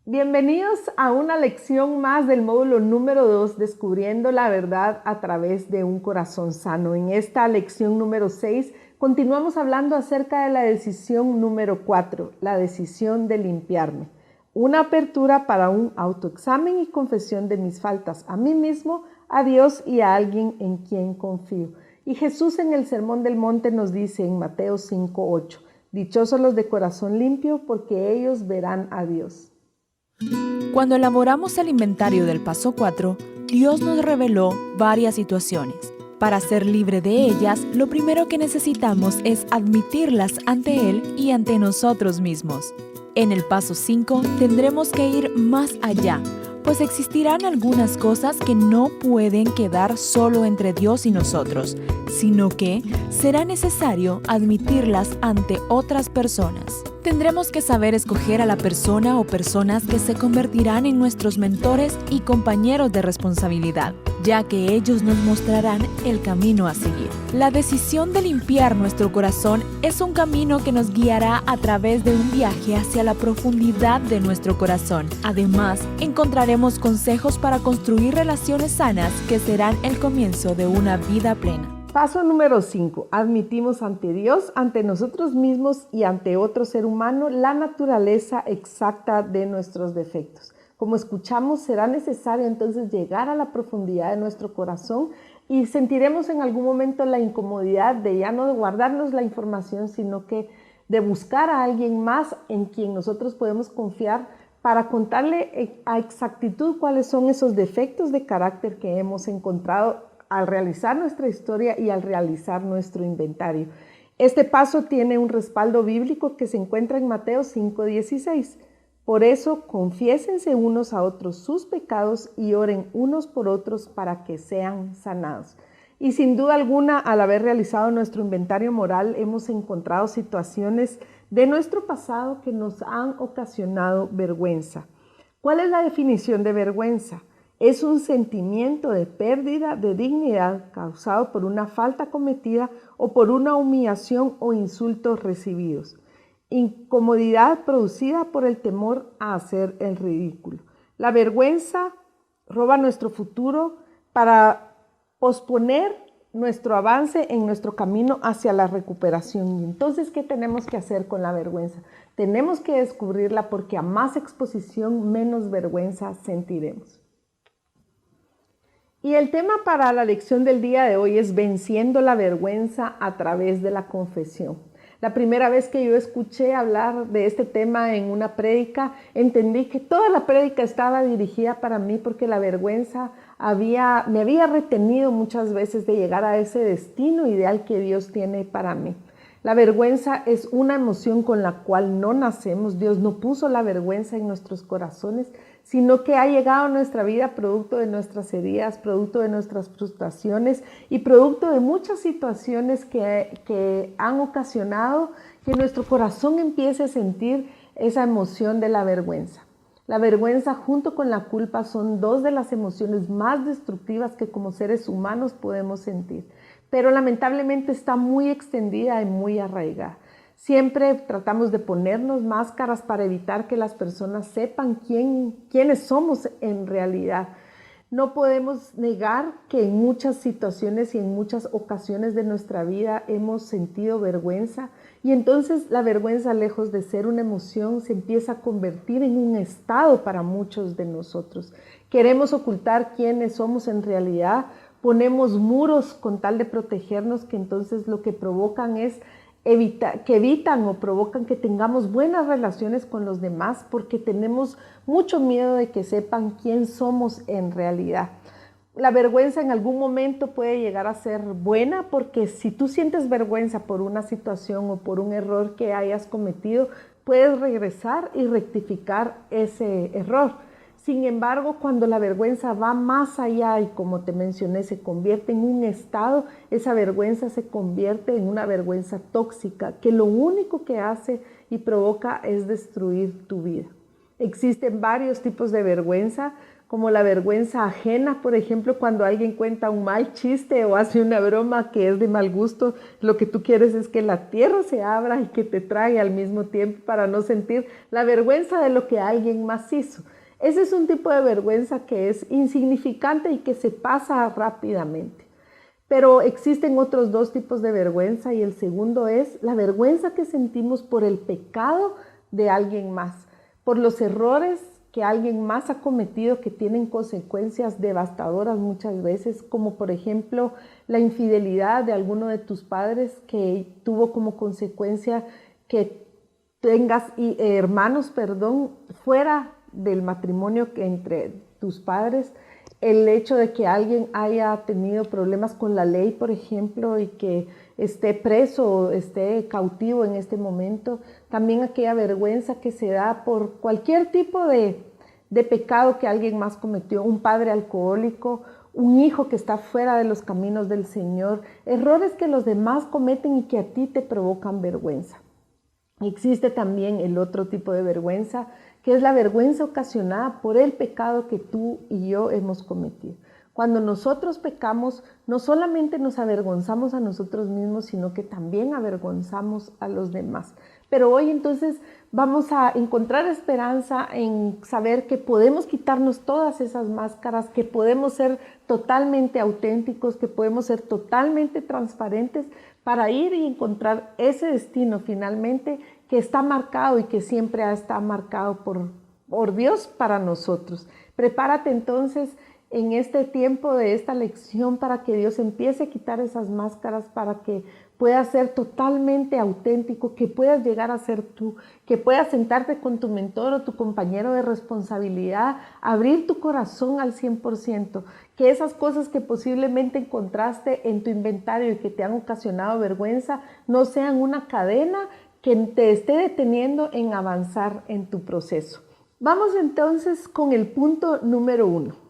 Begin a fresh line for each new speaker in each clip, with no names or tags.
Bienvenidos a una lección más del módulo número 2, Descubriendo la verdad a través de un corazón sano. En esta lección número 6 continuamos hablando acerca de la decisión número 4, la decisión de limpiarme. Una apertura para un autoexamen y confesión de mis faltas a mí mismo, a Dios y a alguien en quien confío. Y Jesús en el Sermón del Monte nos dice en Mateo 5:8, dichosos los de corazón limpio porque ellos verán a Dios.
Cuando elaboramos el inventario del paso 4, Dios nos reveló varias situaciones. Para ser libre de ellas, lo primero que necesitamos es admitirlas ante Él y ante nosotros mismos. En el paso 5 tendremos que ir más allá, pues existirán algunas cosas que no pueden quedar solo entre Dios y nosotros, sino que será necesario admitirlas ante otras personas. Tendremos que saber escoger a la persona o personas que se convertirán en nuestros mentores y compañeros de responsabilidad, ya que ellos nos mostrarán el camino a seguir. La decisión de limpiar nuestro corazón es un camino que nos guiará a través de un viaje hacia la profundidad de nuestro corazón. Además, encontraremos consejos para construir relaciones sanas que serán el comienzo de una vida plena.
Paso número 5. Admitimos ante Dios, ante nosotros mismos y ante otro ser humano la naturaleza exacta de nuestros defectos. Como escuchamos, será necesario entonces llegar a la profundidad de nuestro corazón y sentiremos en algún momento la incomodidad de ya no guardarnos la información, sino que de buscar a alguien más en quien nosotros podemos confiar para contarle a exactitud cuáles son esos defectos de carácter que hemos encontrado al realizar nuestra historia y al realizar nuestro inventario. Este paso tiene un respaldo bíblico que se encuentra en Mateo 5:16. Por eso, confiésense unos a otros sus pecados y oren unos por otros para que sean sanados. Y sin duda alguna, al haber realizado nuestro inventario moral, hemos encontrado situaciones de nuestro pasado que nos han ocasionado vergüenza. ¿Cuál es la definición de vergüenza? Es un sentimiento de pérdida de dignidad causado por una falta cometida o por una humillación o insultos recibidos. Incomodidad producida por el temor a hacer el ridículo. La vergüenza roba nuestro futuro para posponer nuestro avance en nuestro camino hacia la recuperación. Y entonces, ¿qué tenemos que hacer con la vergüenza? Tenemos que descubrirla porque a más exposición, menos vergüenza sentiremos. Y el tema para la lección del día de hoy es venciendo la vergüenza a través de la confesión. La primera vez que yo escuché hablar de este tema en una prédica, entendí que toda la prédica estaba dirigida para mí porque la vergüenza me había retenido muchas veces de llegar a ese destino ideal que Dios tiene para mí. La vergüenza es una emoción con la cual no nacemos. Dios no puso la vergüenza en nuestros corazones, sino que ha llegado a nuestra vida producto de nuestras heridas, producto de nuestras frustraciones y producto de muchas situaciones que han ocasionado que nuestro corazón empiece a sentir esa emoción de la vergüenza. La vergüenza junto con la culpa son dos de las emociones más destructivas que como seres humanos podemos sentir, pero lamentablemente está muy extendida y muy arraigada. Siempre tratamos de ponernos máscaras para evitar que las personas sepan quiénes somos en realidad. No podemos negar que en muchas situaciones y en muchas ocasiones de nuestra vida hemos sentido vergüenza y entonces la vergüenza, lejos de ser una emoción, se empieza a convertir en un estado para muchos de nosotros. Queremos ocultar quiénes somos en realidad, ponemos muros con tal de protegernos que entonces lo que provocan es evitan o provocan que tengamos buenas relaciones con los demás porque tenemos mucho miedo de que sepan quién somos en realidad. La vergüenza en algún momento puede llegar a ser buena porque si tú sientes vergüenza por una situación o por un error que hayas cometido, puedes regresar y rectificar ese error. Sin embargo, cuando la vergüenza va más allá y como te mencioné, se convierte en un estado, esa vergüenza se convierte en una vergüenza tóxica que lo único que hace y provoca es destruir tu vida. Existen varios tipos de vergüenza, como la vergüenza ajena, por ejemplo, cuando alguien cuenta un mal chiste o hace una broma que es de mal gusto, lo que tú quieres es que la tierra se abra y que te trague al mismo tiempo para no sentir la vergüenza de lo que alguien más hizo. Ese es un tipo de vergüenza que es insignificante y que se pasa rápidamente. Pero existen otros dos tipos de vergüenza y el segundo es la vergüenza que sentimos por el pecado de alguien más, por los errores que alguien más ha cometido que tienen consecuencias devastadoras muchas veces, como por ejemplo la infidelidad de alguno de tus padres que tuvo como consecuencia que tengas hermanos, fuera del matrimonio entre tus padres, el hecho de que alguien haya tenido problemas con la ley, por ejemplo, y que esté preso o esté cautivo en este momento, también aquella vergüenza que se da por cualquier tipo de pecado que alguien más cometió, un padre alcohólico, un hijo que está fuera de los caminos del Señor, errores que los demás cometen y que a ti te provocan vergüenza. Existe también el otro tipo de vergüenza, que es la vergüenza ocasionada por el pecado que tú y yo hemos cometido. Cuando nosotros pecamos, no solamente nos avergonzamos a nosotros mismos, sino que también avergonzamos a los demás. Pero hoy entonces vamos a encontrar esperanza en saber que podemos quitarnos todas esas máscaras, que podemos ser totalmente auténticos, que podemos ser totalmente transparentes para ir y encontrar ese destino finalmente que está marcado y que siempre está marcado por Dios para nosotros. Prepárate entonces en este tiempo de esta lección para que Dios empiece a quitar esas máscaras, para que puedas ser totalmente auténtico, que puedas llegar a ser tú, que puedas sentarte con tu mentor o tu compañero de responsabilidad, abrir tu corazón al 100%, que esas cosas que posiblemente encontraste en tu inventario y que te han ocasionado vergüenza no sean una cadena que te esté deteniendo en avanzar en tu proceso. Vamos entonces con el punto número 1.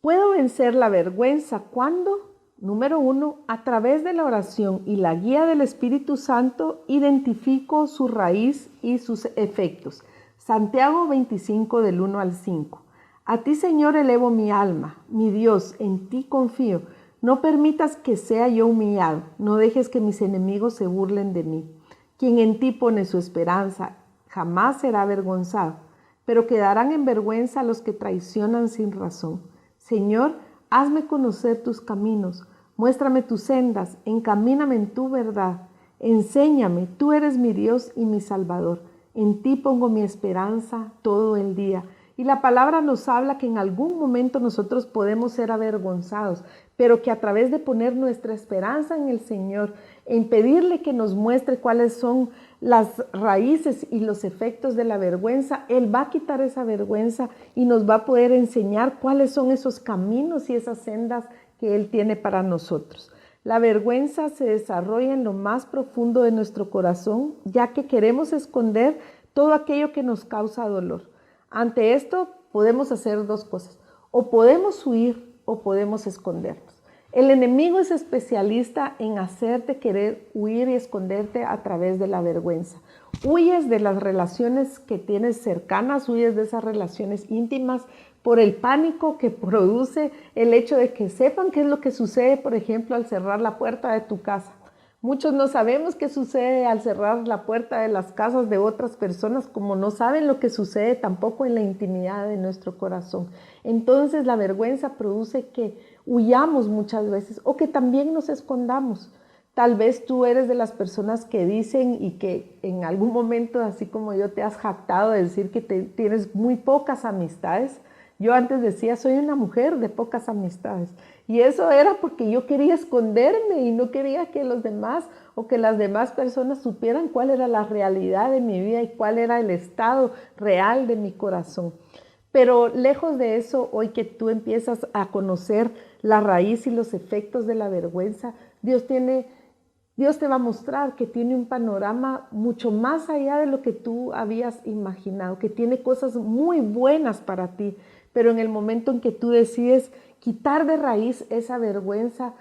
¿Puedo vencer la vergüenza cuando? Número 1, a través de la oración y la guía del Espíritu Santo, identifico su raíz y sus efectos. Santiago 25, del 1 al 5. A ti, Señor, elevo mi alma, mi Dios, en ti confío. No permitas que sea yo humillado, no dejes que mis enemigos se burlen de mí. Quien en ti pone su esperanza jamás será avergonzado, pero quedarán en vergüenza los que traicionan sin razón. Señor, hazme conocer tus caminos, muéstrame tus sendas, encamíname en tu verdad. Enséñame, tú eres mi Dios y mi Salvador. En ti pongo mi esperanza todo el día. Y la palabra nos habla que en algún momento nosotros podemos ser avergonzados, pero que a través de poner nuestra esperanza en el Señor, en pedirle que nos muestre cuáles son las raíces y los efectos de la vergüenza, Él va a quitar esa vergüenza y nos va a poder enseñar cuáles son esos caminos y esas sendas que Él tiene para nosotros. La vergüenza se desarrolla en lo más profundo de nuestro corazón, ya que queremos esconder todo aquello que nos causa dolor. Ante esto podemos hacer dos cosas: o podemos huir o podemos escondernos. El enemigo es especialista en hacerte querer huir y esconderte a través de la vergüenza. Huyes de las relaciones que tienes cercanas, huyes de esas relaciones íntimas por el pánico que produce el hecho de que sepan qué es lo que sucede, por ejemplo, al cerrar la puerta de tu casa. Muchos no sabemos qué sucede al cerrar la puerta de las casas de otras personas, como no saben lo que sucede tampoco en la intimidad de nuestro corazón. Entonces la vergüenza produce que huyamos muchas veces o que también nos escondamos. Tal vez tú eres de las personas que dicen y que en algún momento, así como yo, te has jactado de decir que tienes muy pocas amistades. Yo antes decía, soy una mujer de pocas amistades. Y eso era porque yo quería esconderme y no quería que los demás o que las demás personas supieran cuál era la realidad de mi vida y cuál era el estado real de mi corazón. Pero lejos de eso, hoy que tú empiezas a conocer la raíz y los efectos de la vergüenza, Dios te va a mostrar que tiene un panorama mucho más allá de lo que tú habías imaginado, que tiene cosas muy buenas para ti. Pero en el momento en que tú decides quitar de raíz esa vergüenza,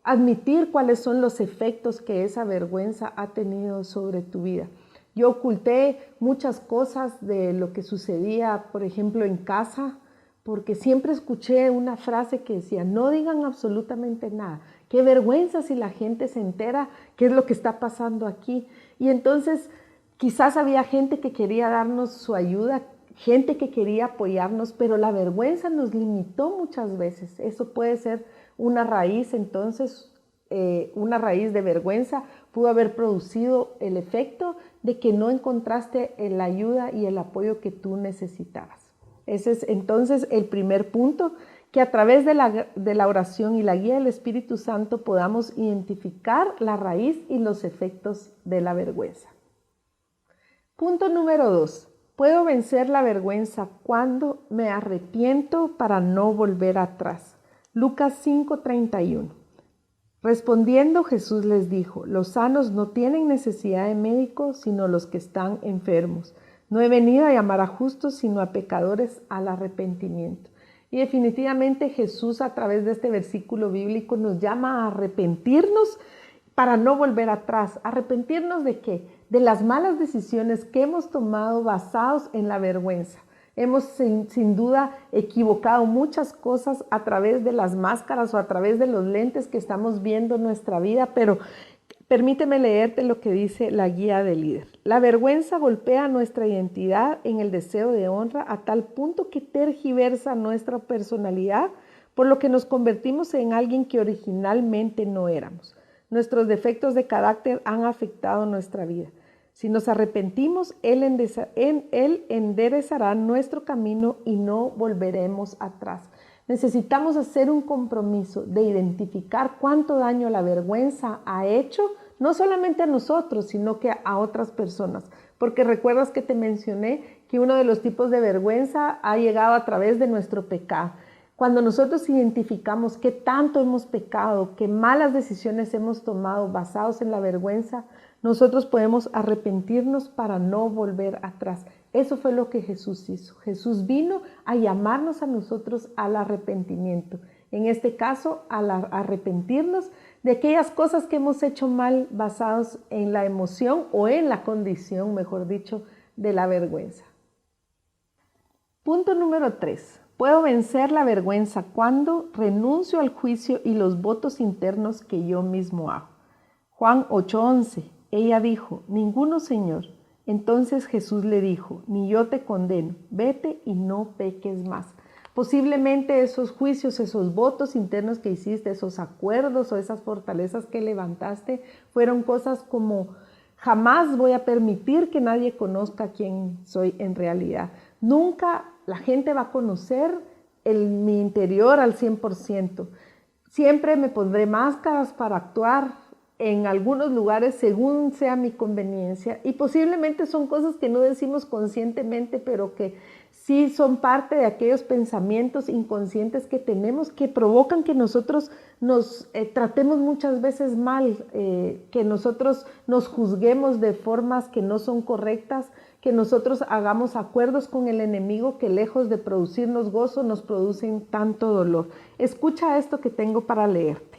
admitir cuáles son los efectos que esa vergüenza ha tenido sobre tu vida. Yo oculté muchas cosas de lo que sucedía, por ejemplo, en casa, porque siempre escuché una frase que decía, no digan absolutamente nada. Qué vergüenza si la gente se entera qué es lo que está pasando aquí. Y entonces quizás había gente que quería darnos su ayuda, gente que quería apoyarnos, pero la vergüenza nos limitó muchas veces. Eso puede ser una raíz, entonces, una raíz de vergüenza pudo haber producido el efecto de que no encontraste la ayuda y el apoyo que tú necesitabas. Ese es entonces el primer punto, que a través de la oración y la guía del Espíritu Santo podamos identificar la raíz y los efectos de la vergüenza. Punto número 2. Puedo vencer la vergüenza cuando me arrepiento para no volver atrás. Lucas 5:31. Respondiendo, Jesús les dijo, los sanos no tienen necesidad de médico, sino los que están enfermos. No he venido a llamar a justos, sino a pecadores al arrepentimiento. Y definitivamente Jesús a través de este versículo bíblico nos llama a arrepentirnos para no volver atrás. ¿Arrepentirnos de qué? De las malas decisiones que hemos tomado basados en la vergüenza. Hemos sin duda equivocado muchas cosas a través de las máscaras o a través de los lentes que estamos viendo nuestra vida, pero permíteme leerte lo que dice la guía del líder. La vergüenza golpea nuestra identidad en el deseo de honra a tal punto que tergiversa nuestra personalidad, por lo que nos convertimos en alguien que originalmente no éramos. Nuestros defectos de carácter han afectado nuestra vida. Si nos arrepentimos, Él enderezará nuestro camino y no volveremos atrás. Necesitamos hacer un compromiso de identificar cuánto daño la vergüenza ha hecho, no solamente a nosotros, sino que a otras personas. Porque recuerdas que te mencioné que uno de los tipos de vergüenza ha llegado a través de nuestro pecado. Cuando nosotros identificamos qué tanto hemos pecado, qué malas decisiones hemos tomado basados en la vergüenza, nosotros podemos arrepentirnos para no volver atrás. Eso fue lo que Jesús hizo. Jesús vino a llamarnos a nosotros al arrepentimiento. En este caso, al arrepentirnos de aquellas cosas que hemos hecho mal basados en la emoción o en la condición, mejor dicho, de la vergüenza. Punto número 3. Puedo vencer la vergüenza cuando renuncio al juicio y los votos internos que yo mismo hago. Juan 8:11. Ella dijo, ninguno, Señor. Entonces Jesús le dijo, ni yo te condeno, vete y no peques más. Posiblemente esos juicios, esos votos internos que hiciste, esos acuerdos o esas fortalezas que levantaste, fueron cosas como, jamás voy a permitir que nadie conozca quién soy en realidad. Nunca la gente va a conocer mi interior al 100%. Siempre me pondré máscaras para actuar en algunos lugares según sea mi conveniencia, y posiblemente son cosas que no decimos conscientemente, pero que sí son parte de aquellos pensamientos inconscientes que tenemos, que provocan que nosotros nos tratemos muchas veces mal, que nosotros nos juzguemos de formas que no son correctas, que nosotros hagamos acuerdos con el enemigo que lejos de producirnos gozo, nos producen tanto dolor. Escucha esto que tengo para leerte.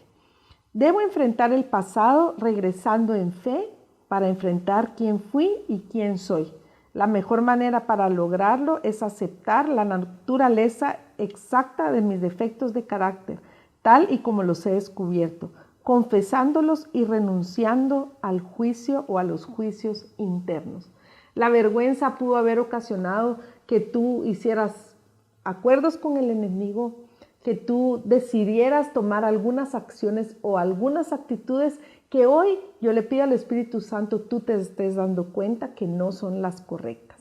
Debo enfrentar el pasado regresando en fe para enfrentar quién fui y quién soy. La mejor manera para lograrlo es aceptar la naturaleza exacta de mis defectos de carácter, tal y como los he descubierto, confesándolos y renunciando al juicio o a los juicios internos. La vergüenza pudo haber ocasionado que tú hicieras acuerdos con el enemigo, que tú decidieras tomar algunas acciones o algunas actitudes que hoy yo le pido al Espíritu Santo tú te estés dando cuenta que no son las correctas.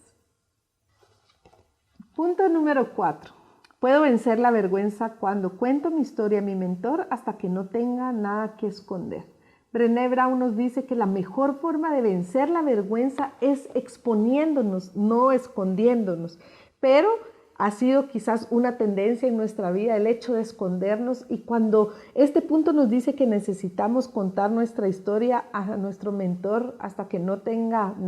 Punto número 4. Puedo vencer la vergüenza cuando cuento mi historia a mi mentor hasta que no tenga nada que esconder. Brené Brown nos dice que la mejor forma de vencer la vergüenza es exponiéndonos, no escondiéndonos. Pero ha sido quizás una tendencia en nuestra vida el hecho de escondernos, y cuando este punto nos dice que necesitamos contar nuestra historia a nuestro mentor hasta que no tengamos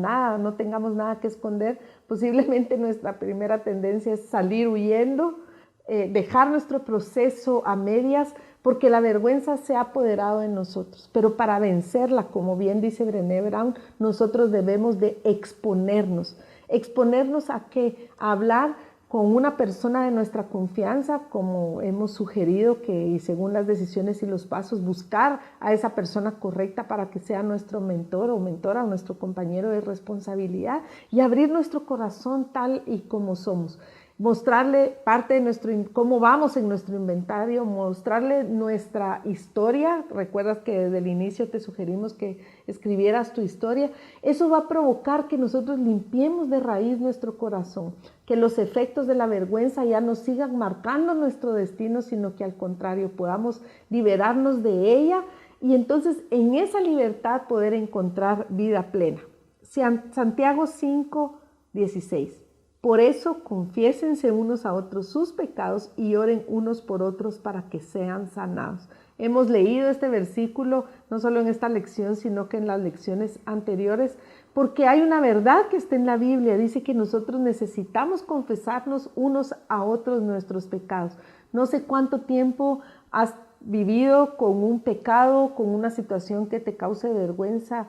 nada que esconder, posiblemente nuestra primera tendencia es salir huyendo, dejar nuestro proceso a medias porque la vergüenza se ha apoderado de nosotros. Pero para vencerla, como bien dice Brené Brown, nosotros debemos de exponernos. ¿Exponernos a qué? A hablar con una persona de nuestra confianza, como hemos sugerido que, y según las decisiones y los pasos, buscar a esa persona correcta para que sea nuestro mentor o mentora, o nuestro compañero de responsabilidad, y abrir nuestro corazón tal y como somos. Mostrarle parte de cómo vamos en nuestro inventario, mostrarle nuestra historia. Recuerdas que desde el inicio te sugerimos que escribieras tu historia. Eso va a provocar que nosotros limpiemos de raíz nuestro corazón, que los efectos de la vergüenza ya no sigan marcando nuestro destino, sino que al contrario podamos liberarnos de ella y entonces en esa libertad poder encontrar vida plena. Santiago 5:16. Por eso confiésense unos a otros sus pecados y oren unos por otros para que sean sanados. Hemos leído este versículo no solo en esta lección, sino que en las lecciones anteriores, porque hay una verdad que está en la Biblia. Dice que nosotros necesitamos confesarnos unos a otros nuestros pecados. No sé cuánto tiempo has vivido con un pecado, con una situación que te cause vergüenza,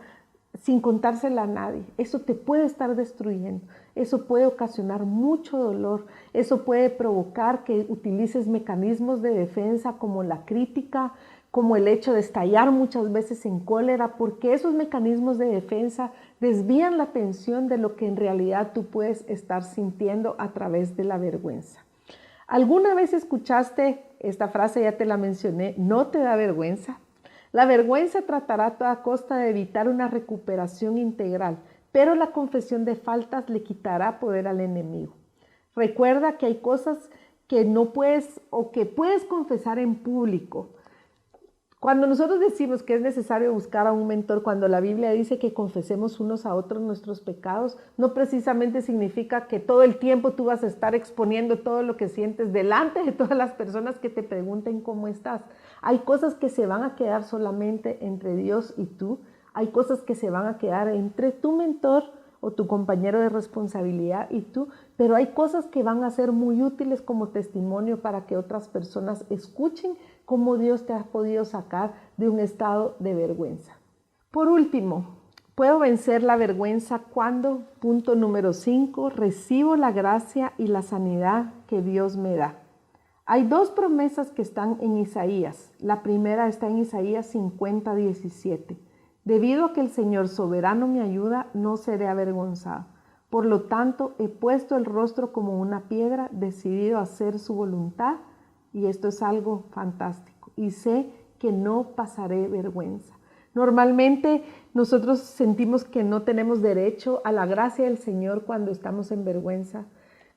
sin contársela a nadie. Eso te puede estar destruyendo, eso puede ocasionar mucho dolor, eso puede provocar que utilices mecanismos de defensa como la crítica, como el hecho de estallar muchas veces en cólera, porque esos mecanismos de defensa desvían la atención de lo que en realidad tú puedes estar sintiendo a través de la vergüenza. ¿Alguna vez escuchaste esta frase? Ya te la mencioné, ¿no te da vergüenza? La vergüenza tratará a toda costa de evitar una recuperación integral, pero la confesión de faltas le quitará poder al enemigo. Recuerda que hay cosas que no puedes o que puedes confesar en público. Cuando nosotros decimos que es necesario buscar a un mentor, cuando la Biblia dice que confesemos unos a otros nuestros pecados, no precisamente significa que todo el tiempo tú vas a estar exponiendo todo lo que sientes delante de todas las personas que te pregunten cómo estás. Hay cosas que se van a quedar solamente entre Dios y tú, hay cosas que se van a quedar entre tu mentor o tu compañero de responsabilidad y tú, pero hay cosas que van a ser muy útiles como testimonio para que otras personas escuchen cómo Dios te ha podido sacar de un estado de vergüenza. Por último, puedo vencer la vergüenza cuando, punto número 5, recibo la gracia y la sanidad que Dios me da. Hay dos promesas que están en Isaías. La primera está en Isaías 50:17. Debido a que el Señor soberano me ayuda, no seré avergonzado. Por lo tanto, he puesto el rostro como una piedra, decidido a hacer su voluntad, y esto es algo fantástico. Y sé que no pasaré vergüenza. Normalmente nosotros sentimos que no tenemos derecho a la gracia del Señor cuando estamos en vergüenza.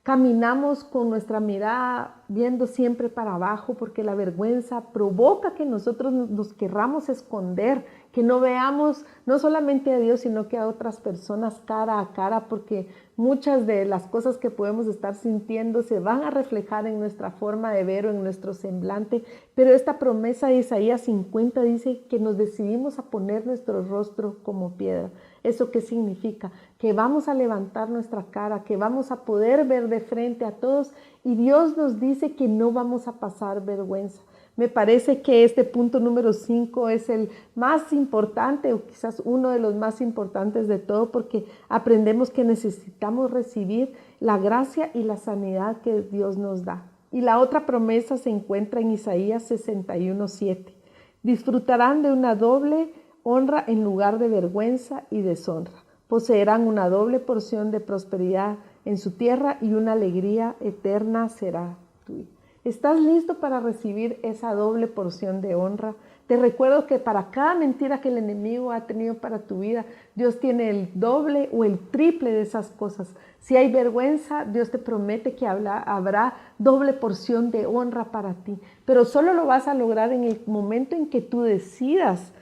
Caminamos con nuestra mirada viendo siempre para abajo porque la vergüenza provoca que nosotros nos querramos esconder, que no veamos no solamente a Dios, sino que a otras personas cara a cara, porque muchas de las cosas que podemos estar sintiendo se van a reflejar en nuestra forma de ver o en nuestro semblante. Pero esta promesa de Isaías 50 dice que nos decidimos a poner nuestro rostro como piedra. ¿Eso qué significa? Que vamos a levantar nuestra cara, que vamos a poder ver de frente a todos y Dios nos dice que no vamos a pasar vergüenza. Me parece que este punto número 5 es el más importante o quizás uno de los más importantes de todo porque aprendemos que necesitamos recibir la gracia y la sanidad que Dios nos da. Y la otra promesa se encuentra en Isaías 61:7. Disfrutarán de una doble honra en lugar de vergüenza y deshonra. Poseerán una doble porción de prosperidad en su tierra y una alegría eterna será tuya. ¿Estás listo para recibir esa doble porción de honra? Te recuerdo que para cada mentira que el enemigo ha tenido para tu vida, Dios tiene el doble o el triple de esas cosas. Si hay vergüenza, Dios te promete que habrá doble porción de honra para ti. Pero solo lo vas a lograr en el momento en que tú decidas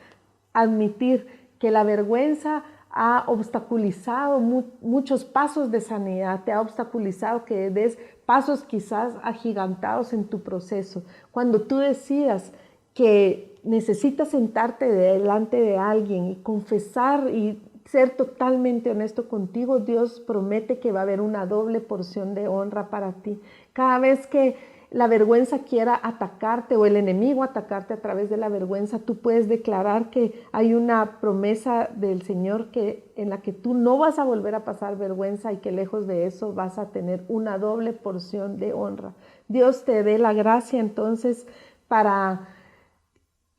admitir que la vergüenza ha obstaculizado muchos pasos de sanidad, te ha obstaculizado que des pasos quizás agigantados en tu proceso. Cuando tú decidas que necesitas sentarte delante de alguien y confesar y ser totalmente honesto contigo, Dios promete que va a haber una doble porción de honra para ti. Cada vez que la vergüenza quiera atacarte o el enemigo atacarte a través de la vergüenza, tú puedes declarar que hay una promesa del Señor en la que tú no vas a volver a pasar vergüenza y que lejos de eso vas a tener una doble porción de honra. Dios te dé la gracia entonces para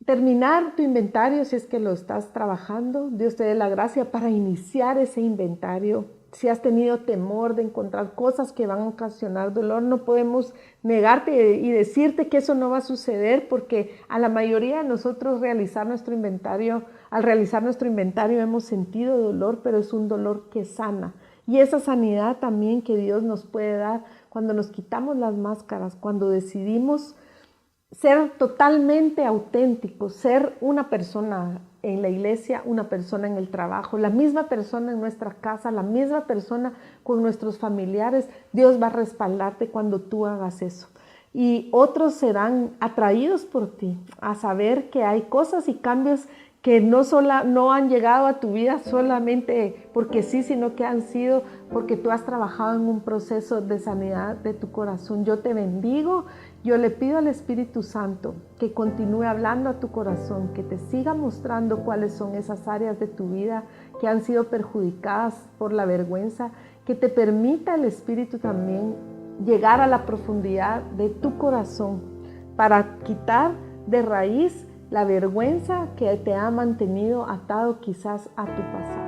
terminar tu inventario si es que lo estás trabajando. Dios te dé la gracia para iniciar ese inventario. Si has tenido temor de encontrar cosas que van a ocasionar dolor, no podemos negarte y decirte que eso no va a suceder, porque a la mayoría de nosotros al realizar nuestro inventario hemos sentido dolor, pero es un dolor que sana. Y esa sanidad también que Dios nos puede dar cuando nos quitamos las máscaras, cuando decidimos ser totalmente auténticos, ser una persona en la iglesia, una persona en el trabajo, la misma persona en nuestra casa, la misma persona con nuestros familiares. Dios va a respaldarte cuando tú hagas eso. Y otros serán atraídos por ti a saber que hay cosas y cambios que no han llegado a tu vida solamente porque sí, sino que han sido porque tú has trabajado en un proceso de sanidad de tu corazón. Yo te bendigo, yo le pido al Espíritu Santo que continúe hablando a tu corazón, que te siga mostrando cuáles son esas áreas de tu vida que han sido perjudicadas por la vergüenza, que te permita el Espíritu también llegar a la profundidad de tu corazón para quitar de raíz la vergüenza que te ha mantenido atado quizás a tu pasado.